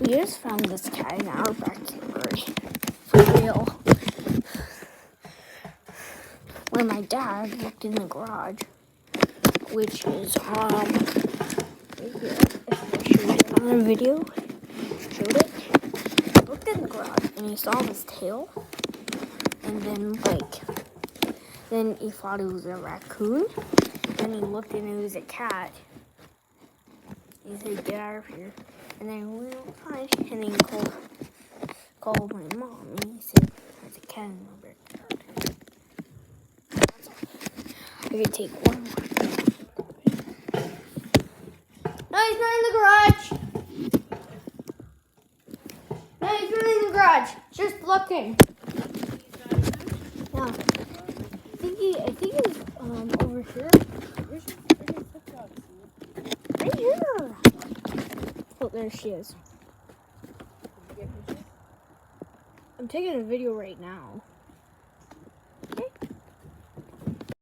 We just found this cat in our backyard. For real. When my dad looked in the garage, which is right here. If I showed it on a video, showed it. Looked in the garage and he saw his tail, and then he thought it was a raccoon. Then he looked and it was a cat. He said, "Get out of here." And then we were fine. And then he called my mom and he said, "There's a cat in the backyard." That's all. I could take one more. No, he's not in the garage. No, he's not in the garage. Just looking. Yeah. I think he's over here. Right here. Oh, there she is. I'm taking a video right now.